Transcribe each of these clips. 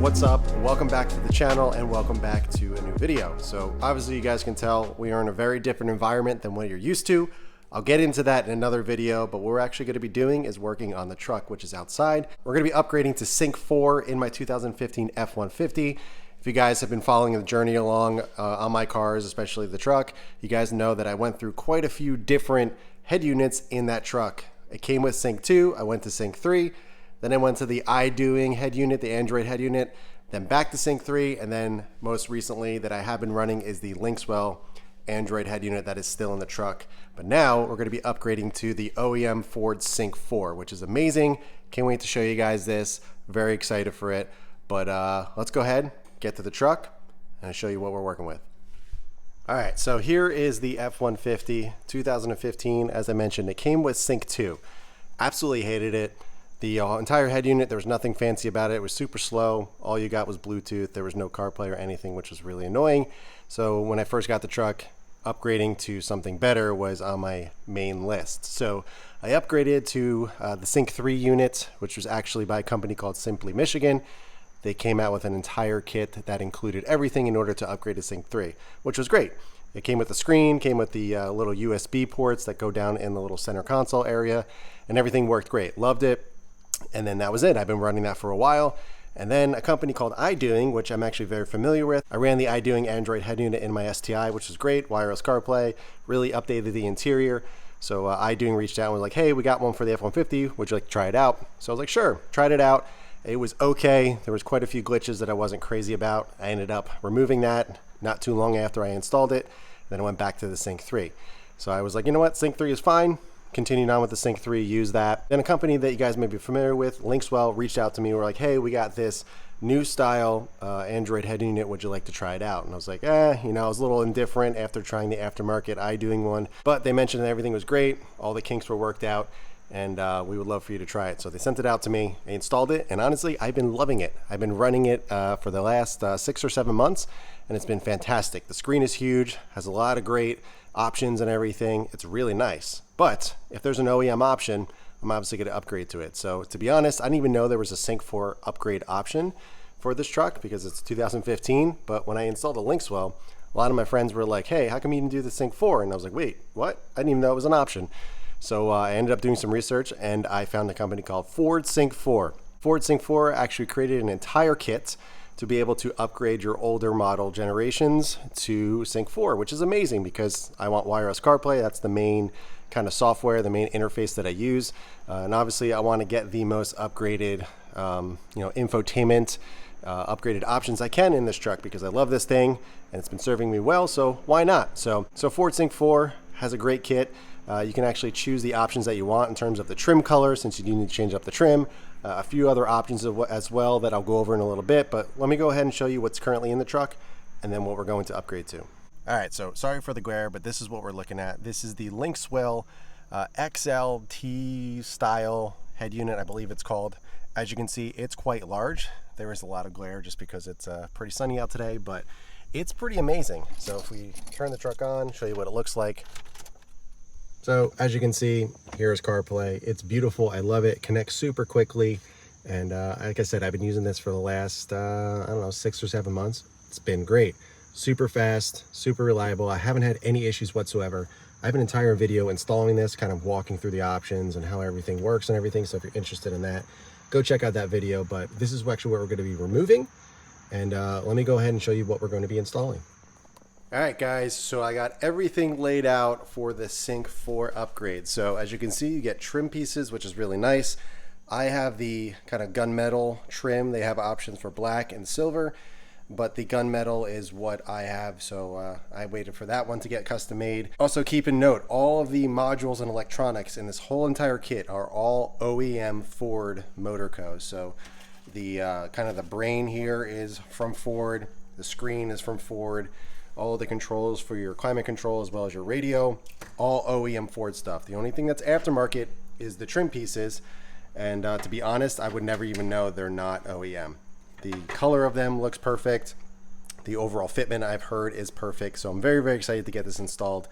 what's up? Welcome back to the channel and welcome back to a new video. So obviously you guys can tell we are in a very different environment than what you're used to. I'll get into that in another video, but what we're actually going to be doing is working on the truck, which is outside. We're going to be upgrading to Sync 4 in my 2015 F150. If you guys have been following the journey along on my cars, especially the truck, you guys know that I went through quite a few different head units in that truck. It came with Sync 2, I went to Sync 3, then I went to the iDoing head unit, the Android head unit, then back to Sync 3, and then most recently that I have been running is the Linkswell Android head unit that is still in the truck. But now we're going to be upgrading to the OEM Ford Sync 4, which is amazing. Can't wait to show you guys this. Very excited for it. But let's go ahead, get to the truck, and I'll show you what we're working with. All right, so here is the F150 2015. As I mentioned, it came with Sync 2. Absolutely hated it. The entire head unit, there was nothing fancy about it. It was super slow. All you got was Bluetooth. There was no CarPlay or anything, which was really annoying. So when I first got the truck, upgrading to something better was on my main list. So I upgraded to the Sync 3 unit, which was actually by a company called Simply Michigan. They came out with an entire kit that included everything in order to upgrade to Sync 3, which was great. It came with the screen, came with the little USB ports that go down in the little center console area, and everything worked great. Loved it. And then that was it. I've been running that for a while. And then a company called iDoing, which I'm actually very familiar with. I ran the iDoing Android head unit in my STI, which was great. Wireless CarPlay, really updated the interior. So iDoing reached out and was like, hey, we got one for the F150. Would you like to try it out? So I was like, sure, tried it out. It was okay. There was quite a few glitches that I wasn't crazy about. I ended up removing that not too long after I installed it. Then I went back to the Sync 3. So I was like, you know what? Sync 3 is fine. Continuing on with the Sync 3, use that. Then a company that you guys may be familiar with, Linkswell, reached out to me. We're like, hey, we got this new style Android head unit. Would you like to try it out? And I was like, I was a little indifferent after trying the aftermarket iDoing one. But they mentioned that everything was great. All the kinks were worked out. And we would love for you to try it. So they sent it out to me. I installed it. And honestly, I've been loving it. I've been running it for the last 6 or 7 months. And it's been fantastic. The screen is huge. Has a lot of great options and everything. It's really nice. But if there's an OEM option, I'm obviously going to upgrade to it. So to be honest, I didn't even know there was a Sync 4 upgrade option for this truck because it's 2015. But when I installed the Linkswell, a lot of my friends were like, hey, how come you didn't do the Sync 4? And I was like, wait, what? I didn't even know it was an option. So I ended up doing some research and I found a company called Ford Sync 4. Ford Sync 4 actually created an entire kit to be able to upgrade your older model generations to Sync 4, which is amazing because I want wireless CarPlay. That's the main kind of software, the main interface that I use. And obviously I want to get the most upgraded, infotainment, upgraded options I can in this truck because I love this thing and it's been serving me well. So why not? So Ford Sync 4 has a great kit. You can actually choose the options that you want in terms of the trim color, since you do need to change up the trim. A few other options as well that I'll go over in a little bit, but let me go ahead and show you what's currently in the truck and then what we're going to upgrade to. All right, so sorry for the glare, but this is what we're looking at. This is the Linkswell XLT style head unit, I believe it's called. As you can see, it's quite large. There is a lot of glare just because it's pretty sunny out today, but it's pretty amazing. So if we turn the truck on, show you what it looks like. So as you can see, here's CarPlay. It's beautiful. I love it. Connects super quickly. And like I said, I've been using this for the last, 6 or 7 months. It's been great. Super fast, super reliable. I haven't had any issues whatsoever. I have an entire video installing this, kind of walking through the options and how everything works and everything. So if you're interested in that, go check out that video. But this is actually what we're going to be removing. And let me go ahead and show you what we're going to be installing. All right, guys, so I got everything laid out for the Sync 4 upgrade. So as you can see, you get trim pieces, which is really nice. I have the kind of gunmetal trim. They have options for black and silver, but the gunmetal is what I have. So I waited for that one to get custom made. Also keep in note, all of the modules and electronics in this whole entire kit are all OEM Ford Motor Co. So the kind of the brain here is from Ford. The screen is from Ford. All of the controls for your climate control as well as your radio, all OEM Ford stuff. The only thing that's aftermarket is the trim pieces. And to be honest, I would never even know they're not OEM. The color of them looks perfect. The overall fitment I've heard is perfect. So I'm very, very excited to get this installed.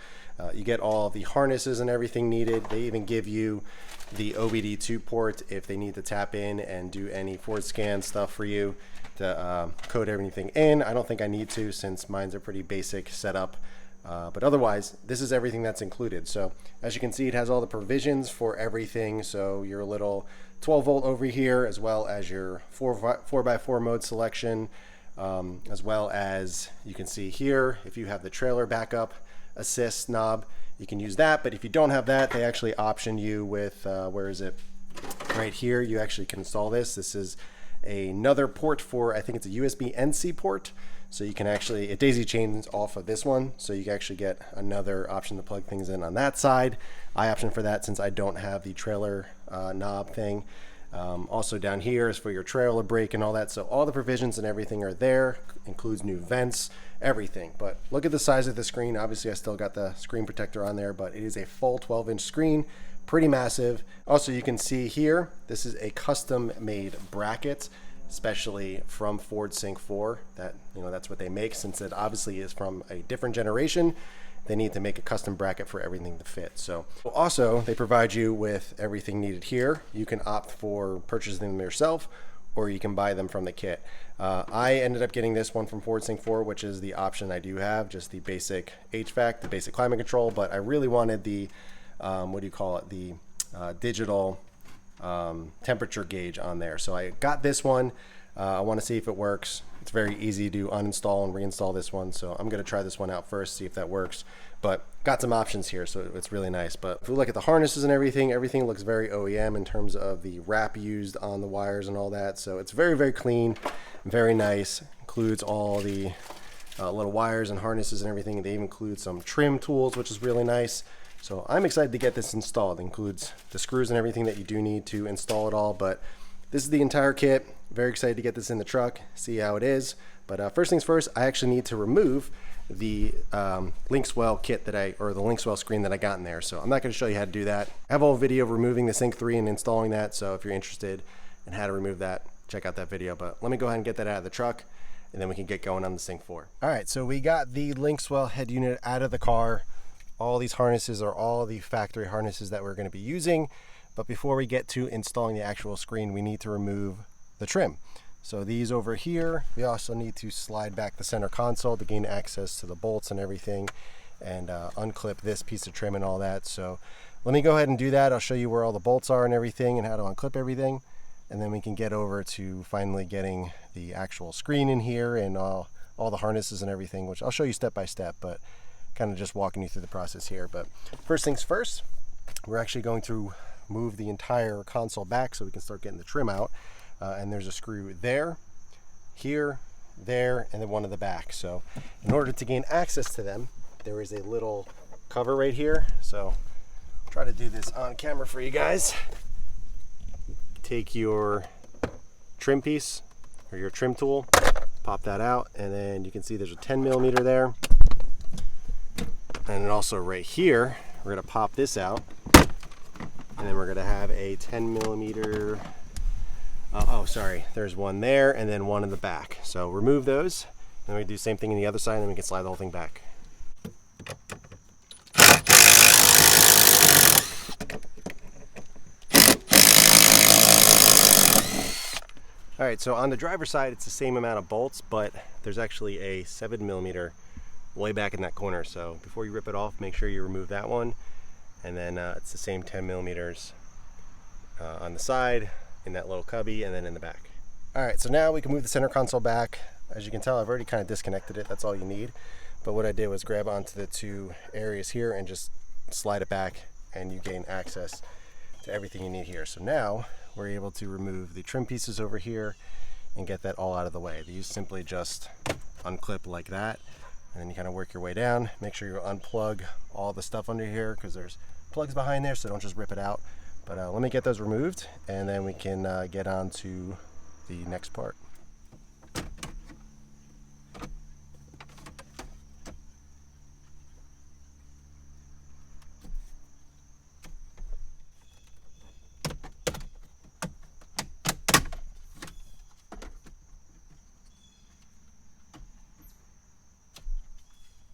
You get all of the harnesses and everything needed. They even give you the OBD2 port if they need to tap in and do any Ford scan stuff for you. to code everything in. I don't think I need to, since mine's a pretty basic setup. But otherwise, this is everything that's included. So as you can see, it has all the provisions for everything. So your little 12 volt over here, as well as your 4x4 mode selection, as well as you can see here, if you have the trailer backup assist knob, you can use that. But if you don't have that, they actually option you with, where is it? Right here, you actually can install this. This is another port for, I think it's a USB NC port. So you can actually, it daisy chains off of this one. So you can actually get another option to plug things in on that side. I option for that since I don't have the trailer knob thing. Also down here is for your trailer brake and all that. So all the provisions and everything are there, includes new vents, everything. But look at the size of the screen. Obviously I still got the screen protector on there, but it is a full 12-inch screen, pretty massive. Also, you can see here, this is a custom made bracket, especially from Ford Sync 4. That, you know, that's what they make, since it obviously is from a different generation. They need to make a custom bracket for everything to fit. So also they provide you with everything needed here. You can opt for purchasing them yourself, or you can buy them from the kit. I ended up getting this one from Ford Sync 4, which is the option I do have, just the basic HVAC, the basic climate control, but I really wanted the, what do you call it? The digital temperature gauge on there. So I got this one. I want to see if it works. It's very easy to uninstall and reinstall this one. So I'm going to try this one out first, see if that works. But got some options here, so it's really nice. But if we look at the harnesses and everything looks very OEM in terms of the wrap used on the wires and all that. So it's very, very clean, very nice. Includes all the little wires and harnesses and everything. They even include some trim tools, which is really nice. So I'm excited to get this installed. It includes the screws and everything that you do need to install it all, but this is the entire kit. Very excited to get this in the truck, see how it is. But first things first, I actually need to remove the Linkswell kit or the Linkswell screen that I got in there. So I'm not going to show you how to do that. I have a whole video of removing the Sync 3 and installing that. So if you're interested in how to remove that, check out that video. But let me go ahead and get that out of the truck, and then we can get going on the Sync 4. All right, so we got the Linkswell head unit out of the car. All these harnesses are all the factory harnesses that we're going to be using. But before we get to installing the actual screen, we need to remove the trim. So these over here, we also need to slide back the center console to gain access to the bolts and everything, and unclip this piece of trim and all that. So let me go ahead and do that. I'll show you where all the bolts are and everything and how to unclip everything. And then we can get over to finally getting the actual screen in here and all the harnesses and everything, which I'll show you step by step, but kind of just walking you through the process here. But first things first, we're actually going to move the entire console back so we can start getting the trim out. And there's a screw there, here, there, and then one in the back. So in order to gain access to them, there is a little cover right here. So I'll try to do this on camera for you guys. Take your trim piece or your trim tool, pop that out, and then you can see there's a 10mm there. And then also right here, we're going to pop this out, and then we're going to have a 10mm. Oh, sorry, there's one there and then one in the back. So remove those, and we do the same thing on the other side, and then we can slide the whole thing back. All right, so on the driver's side, it's the same amount of bolts, but there's actually a 7mm way back in that corner. So before you rip it off, make sure you remove that one. And then it's the same 10mm on the side, in that little cubby, and then in the back. All right, so now we can move the center console back. As you can tell, I've already kind of disconnected it. That's all you need. But what I did was grab onto the two areas here and just slide it back, and you gain access to everything you need here. So now we're able to remove the trim pieces over here and get that all out of the way. You simply just unclip like that, and then you kind of work your way down. Make sure you unplug all the stuff under here, because there's plugs behind there, so don't just rip it out. But let me get those removed, and then we can get on to the next part.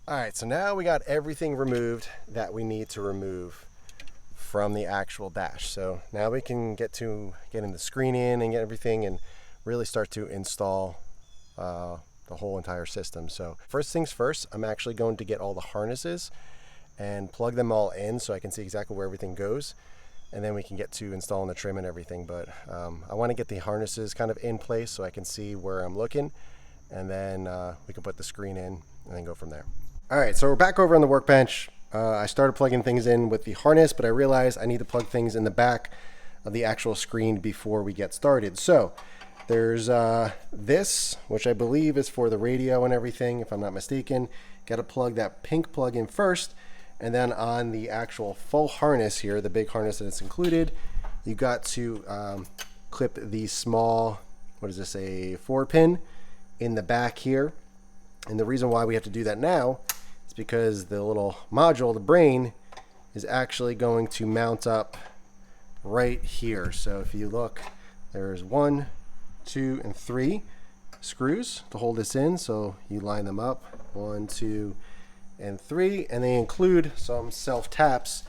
All right, so now we got everything removed that we need to remove from the actual dash. So now we can get into the screen in and get everything and really start to install the whole entire system. So first things first, I'm actually going to get all the harnesses and plug them all in so I can see exactly where everything goes, and then we can get to installing the trim and everything. But I want to get the harnesses kind of in place so I can see where I'm looking, and then we can put the screen in and then go from there. All right, so we're back over on the workbench. I started plugging things in with the harness, but I realized I need to plug things in the back of the actual screen before we get started. So there's this, which I believe is for the radio and everything, if I'm not mistaken. Got to plug that pink plug in first, and then on the actual full harness here, the big harness that it's included, you got to clip the small, what is this, a 4-pin in the back here. And the reason why we have to do that now is because the little module, the brain, is actually going to mount up right here. So if you look, there's 1, 2, and 3 screws to hold this in. So you line them up, 1, 2, and 3, and they include some self taps,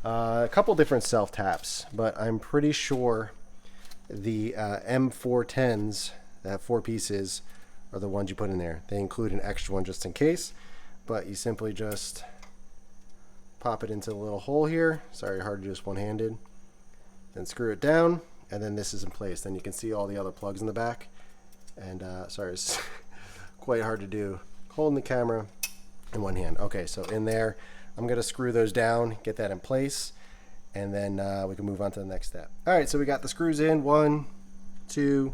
a couple different self taps, but I'm pretty sure the M410s that have 4 pieces are the ones you put in there. They include an extra one just in case, but you simply just pop it into the little hole here. Sorry, hard to do this one-handed. Then screw it down, and then this is in place. Then you can see all the other plugs in the back. And sorry, it's quite hard to do holding the camera in one hand. Okay, so in there, I'm gonna screw those down, get that in place, and then we can move on to the next step. All right, so we got the screws in, 1, 2,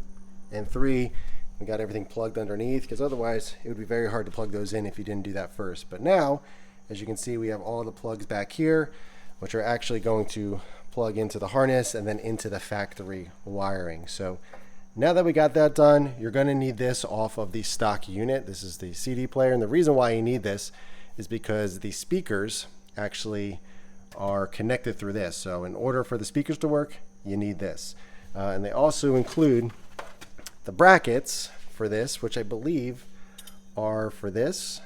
and 3. We got everything plugged underneath, because otherwise it would be very hard to plug those in if you didn't do that first. But now, as you can see, we have all the plugs back here, which are actually going to plug into the harness and then into the factory wiring. So now that we got that done, you're going to need this off of the stock unit. This is the CD player, and the reason why you need this is because the speakers actually are connected through this. So in order for the speakers to work, you need this. And they also include the brackets for this, which I believe are for this.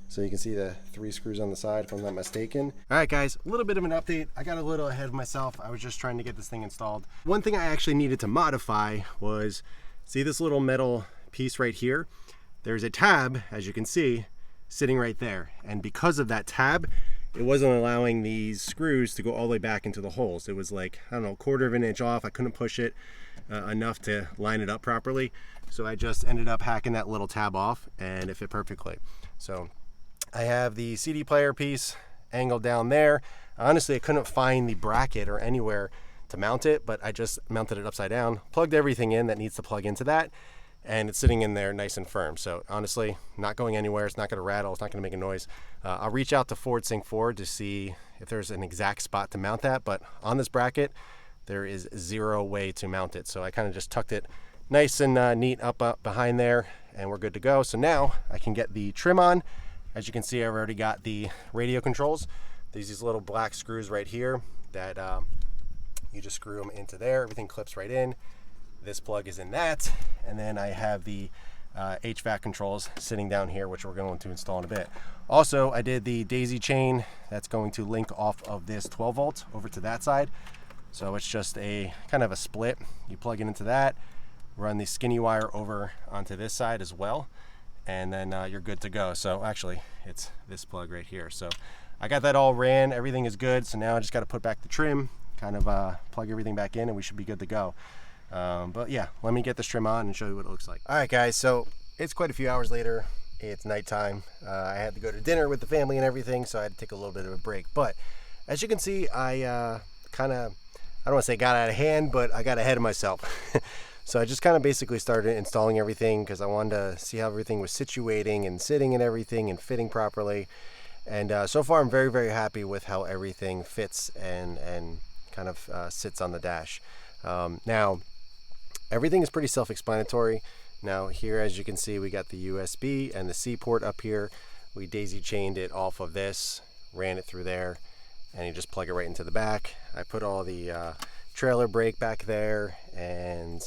So you can see the 3 screws on the side, if I'm not mistaken. All right, guys, a little bit of an update. I got a little ahead of myself. I was just trying to get this thing installed. One thing I actually needed to modify was, see this little metal piece right here? There's a tab, as you can see, sitting right there. And because of that tab, it wasn't allowing these screws to go all the way back into the holes. It was like, I don't know, 1/4 of an inch off. I couldn't push it enough to line it up properly. So I just ended up hacking that little tab off, and it fit perfectly. So I have the CD player piece angled down there. Honestly, I couldn't find the bracket or anywhere to mount it, but I just mounted it upside down, plugged everything in that needs to plug into that, and it's sitting in there nice and firm. So honestly, not going anywhere. It's not going to rattle. It's not going to make a noise. I'll reach out to Ford Sync Ford to see if there's an exact spot to mount that, but on this bracket, there is 0 way to mount it. So I kind of just tucked it nice and neat up behind there, and we're good to go. So now I can get the trim on. As you can see, I've already got the radio controls. There's these little black screws right here that you just screw them into there. Everything clips right in. This plug is in that. And then I have the HVAC controls sitting down here, which we're going to install in a bit. Also, I did the daisy chain that's going to link off of this 12 volt over to that side. So it's just a kind of a split. You plug it into that, run the skinny wire over onto this side as well, and then you're good to go. So actually, it's this plug right here. So I got that all ran. Everything is good. So now I just got to put back the trim, kind of plug everything back in, and we should be good to go. But yeah, let me get this trim on and show you what it looks like. All right, guys, so it's quite a few hours later. It's nighttime. I had to go to dinner with the family and everything, so I had to take a little bit of a break. But as you can see, I kind of, I don't want to say got out of hand, but I got ahead of myself. So I just kind of basically started installing everything because I wanted to see how everything was situating and sitting and everything and fitting properly. And so far, I'm very, very happy with how everything fits and kind of sits on the dash. Now, everything is pretty self-explanatory. Now here, as you can see, we got the USB and the C port up here. We daisy chained it off of this, ran it through there, and you just plug it right into the back. I put all the trailer brake back there, and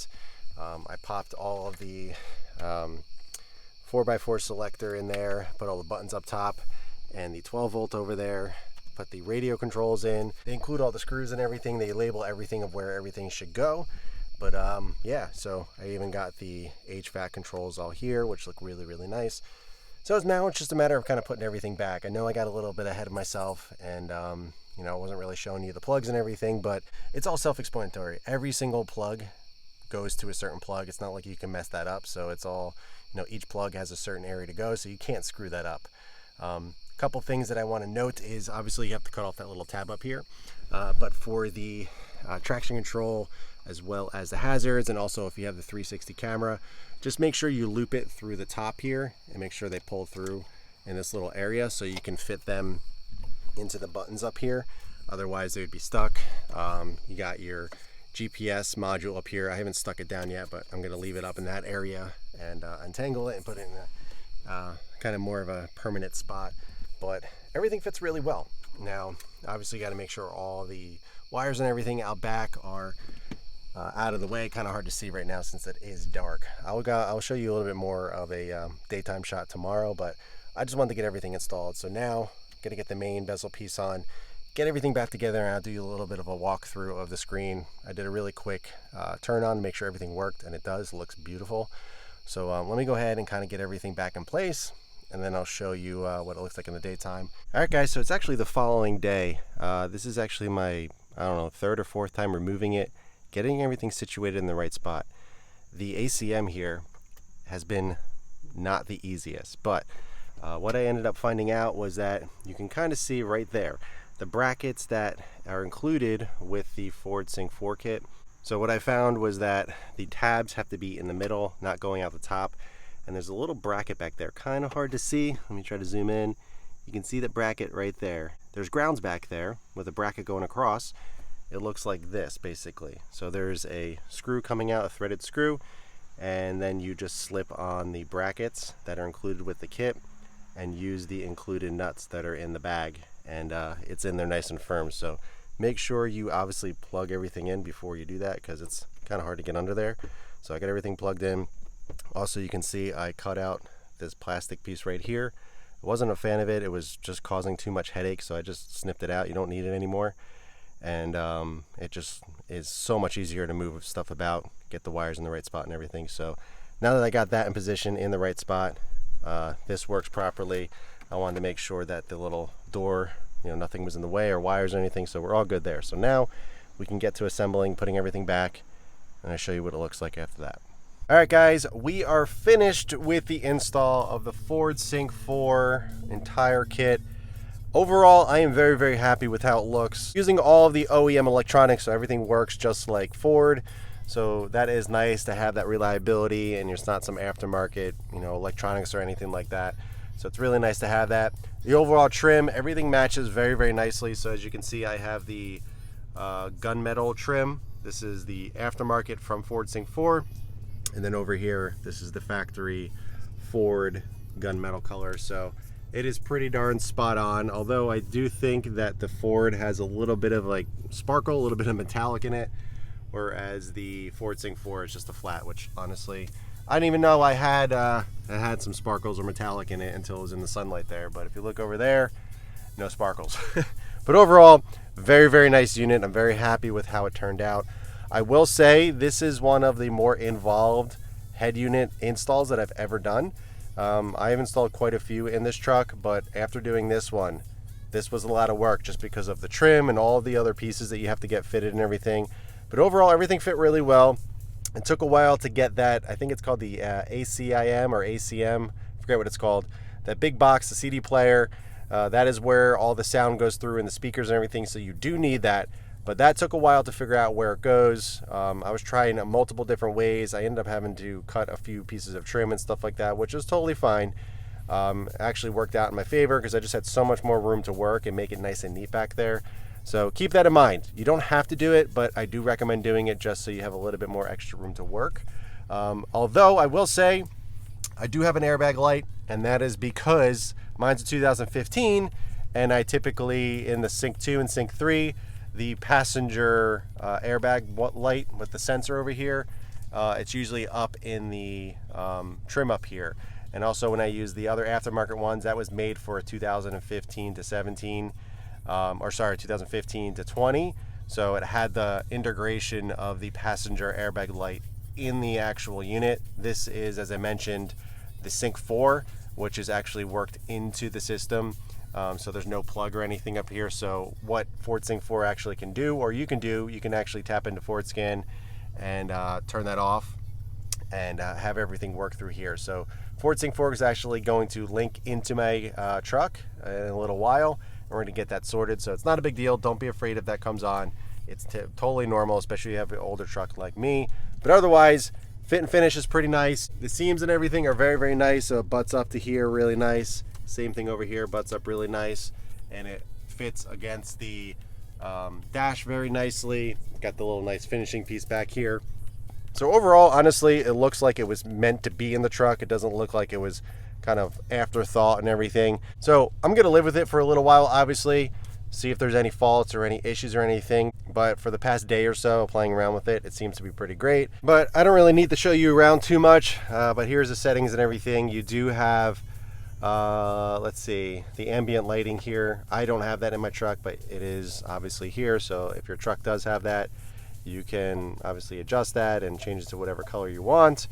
I popped all of the 4x4 selector in there, put all the buttons up top, and the 12 volt over there. Put the radio controls in. They include all the screws and everything. They label everything of where everything should go. But yeah, so I even got the HVAC controls all here, which look really, really nice. So now it's just a matter of kind of putting everything back. I know I got a little bit ahead of myself, and you know, I wasn't really showing you the plugs and everything, but it's all self-explanatory. Every single plug goes to a certain plug. It's not like you can mess that up. So it's all, you know, each plug has a certain area to go, so you can't screw that up. Couple things that I want to note is obviously you have to cut off that little tab up here, but for the traction control as well as the hazards, and also if you have the 360 camera, just make sure you loop it through the top here and make sure they pull through in this little area so you can fit them into the buttons up here. Otherwise they would be stuck. You got your GPS module up here. I haven't stuck it down yet, but I'm going to leave it up in that area and untangle it and put it in a kind of more of a permanent spot. But everything fits really well. Now, obviously you got to make sure all the wires and everything out back are out of the way. Kind of hard to see right now since it is dark. I'll show you a little bit more of a daytime shot tomorrow, but I just wanted to get everything installed. So now I'm going to get the main bezel piece on, get everything back together, and I'll do a little bit of a walkthrough of the screen. I did a really quick turn on to make sure everything worked, and it does. It looks beautiful. So let me go ahead and kind of get everything back in place, and then I'll show you what it looks like in the daytime. All right, guys, so it's actually the following day. This is actually my, I don't know, third or fourth time removing it, getting everything situated in the right spot. The ACM here has been not the easiest, but what I ended up finding out was that you can kind of see right there the brackets that are included with the Ford Sync 4 kit. So what I found was that the tabs have to be in the middle, not going out the top. And there's a little bracket back there, kind of hard to see. Let me try to zoom in. You can see the bracket right there. There's grounds back there with a bracket going across. It looks like this basically. So there's a screw coming out, a threaded screw, and then you just slip on the brackets that are included with the kit and use the included nuts that are in the bag, and it's in there nice and firm. So make sure you obviously plug everything in before you do that, because it's kind of hard to get under there. So I got everything plugged in. Also, you can see I cut out this plastic piece right here. I wasn't a fan of it. It was just causing too much headache, so I just snipped it out. You don't need it anymore. And it just is so much easier to move stuff about, get the wires in the right spot and everything. So now that I got that in position in the right spot, this works properly. I wanted to make sure that the little door, you know, nothing was in the way or wires or anything, so we're all good there. So now we can get to assembling, putting everything back, and I'll show you what it looks like after that. All right, guys, we are finished with the install of the Ford Sync 4 entire kit. Overall, I am very, very happy with how it looks. Using all of the OEM electronics, so everything works just like Ford. So that is nice to have that reliability, and it's not some aftermarket, you know, electronics or anything like that. So it's really nice to have that. The overall trim, everything matches very, very nicely. So as you can see, I have the gunmetal trim. This is the aftermarket from Ford Sync 4. And then over here, this is the factory Ford gunmetal color. So it is pretty darn spot on, although I do think that the Ford has a little bit of like sparkle, a little bit of metallic in it, whereas the Ford Sync 4 is just a flat, which honestly, I didn't even know I had some sparkles or metallic in it until it was in the sunlight there. But if you look over there, no sparkles. But overall, very, very nice unit. I'm very happy with how it turned out. I will say this is one of the more involved head unit installs that I've ever done. I have installed quite a few in this truck, but after doing this one, this was a lot of work just because of the trim and all the other pieces that you have to get fitted and everything. But overall, everything fit really well. It took a while to get that, I think it's called the ACIM or ACM, I forget what it's called. That big box, the CD player, that is where all the sound goes through and the speakers and everything, so you do need that. But that took a while to figure out where it goes. I was trying multiple different ways. I ended up having to cut a few pieces of trim and stuff like that, which is totally fine. Actually worked out in my favor because I just had so much more room to work and make it nice and neat back there. So keep that in mind. You don't have to do it, but I do recommend doing it just so you have a little bit more extra room to work. Although I will say, I do have an airbag light, and that is because mine's a 2015, and I typically, in the Sync 2 and Sync 3, the passenger airbag light with the sensor over here, it's usually up in the trim up here. And also when I use the other aftermarket ones, that was made for a 2015 to 17, or sorry, 2015 to 20. So it had the integration of the passenger airbag light in the actual unit. This is, as I mentioned, the Sync 4, which is actually worked into the system. So there's no plug or anything up here. So what Ford Sync 4 actually can do, or you can actually tap into FordScan and turn that off and have everything work through here. So Ford Sync 4 is actually going to link into my truck in a little while. We're going to get that sorted. So it's not a big deal. Don't be afraid if that comes on. It's totally normal, especially if you have an older truck like me. But otherwise, fit and finish is pretty nice. The seams and everything are very, very nice. So it butts up to here really nice. Same thing over here, butts up really nice. And it fits against the dash very nicely. Got the little nice finishing piece back here. So overall, honestly, it looks like it was meant to be in the truck. It doesn't look like it was kind of afterthought and everything. So I'm gonna live with it for a little while, obviously, see if there's any faults or any issues or anything. But for the past day or so playing around with it, it seems to be pretty great. But I don't really need to show you around too much, but here's the settings and everything. You do have, let's see, the ambient lighting here. I don't have that in my truck, but it is obviously here. So if your truck does have that, you can obviously adjust that and change it to whatever color you want.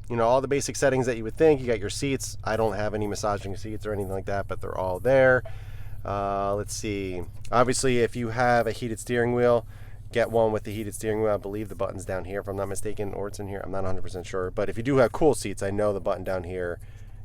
You know, all the basic settings that you would think. You got your seats. I don't have any massaging seats or anything like that, but they're all there. Let's see. Obviously, if you have a heated steering wheel, get one with the heated steering wheel. I believe the button's down here, if I'm not mistaken, or it's in here. I'm not 100% sure. But if you do have cool seats, I know the button down here,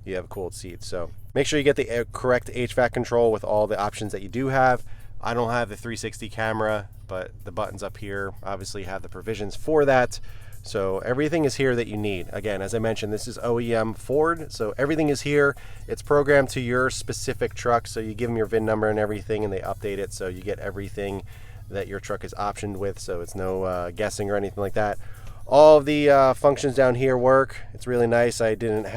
you have cooled seats. So make sure you get the correct HVAC control with all the options that you do have. I don't have the 360 camera, but the buttons up here obviously have the provisions for that. So everything is here that you need. Again, as I mentioned, this is OEM Ford, so everything is here. It's programmed to your specific truck, so you give them your VIN number and everything, and they update it, so you get everything that your truck is optioned with, so it's no guessing or anything like that. All of the functions down here work. It's really nice. I just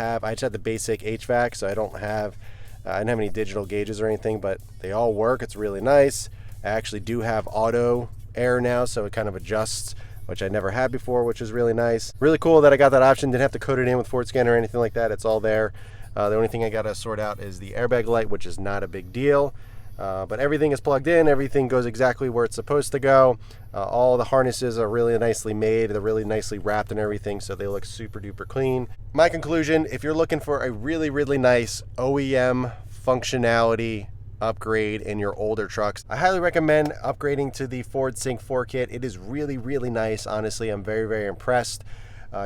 had the basic HVAC, so I didn't have any digital gauges or anything, but they all work. It's really nice. I actually do have auto air now, so it kind of adjusts, which I never had before, which is really nice. Really cool that I got that option. Didn't have to code it in with FordScan or anything like that. It's all there. The only thing I got to sort out is the airbag light, which is not a big deal. But everything is plugged in. Everything goes exactly where it's supposed to go. All the harnesses are really nicely made. They're really nicely wrapped and everything, so they look super duper clean. My conclusion, if you're looking for a really, really nice OEM functionality upgrade in your older trucks, I highly recommend upgrading to the Ford Sync 4 kit. It is really, really nice. Honestly, I'm very, very impressed.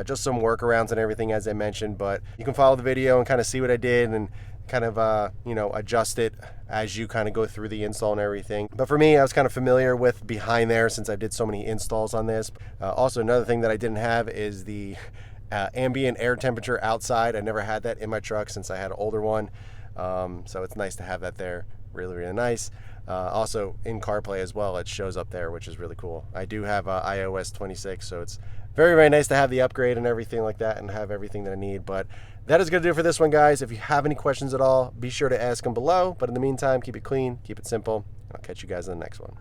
Just some workarounds and everything, as I mentioned, but you can follow the video and kind of see what I did and kind of you know, adjust it as you kind of go through the install and everything. But for me, I was kind of familiar with behind there since I did so many installs on this. Also, another thing that I didn't have is the ambient air temperature outside. I never had that in my truck since I had an older one, so it's nice to have that there. Really, really nice. Also in CarPlay as well, it shows up there, which is really cool. I do have iOS 26, so it's very, very nice to have the upgrade and everything like that and have everything that I need. But that is going to do it for this one, guys. If you have any questions at all, be sure to ask them below. But in the meantime, keep it clean, keep it simple. I'll catch you guys in the next one.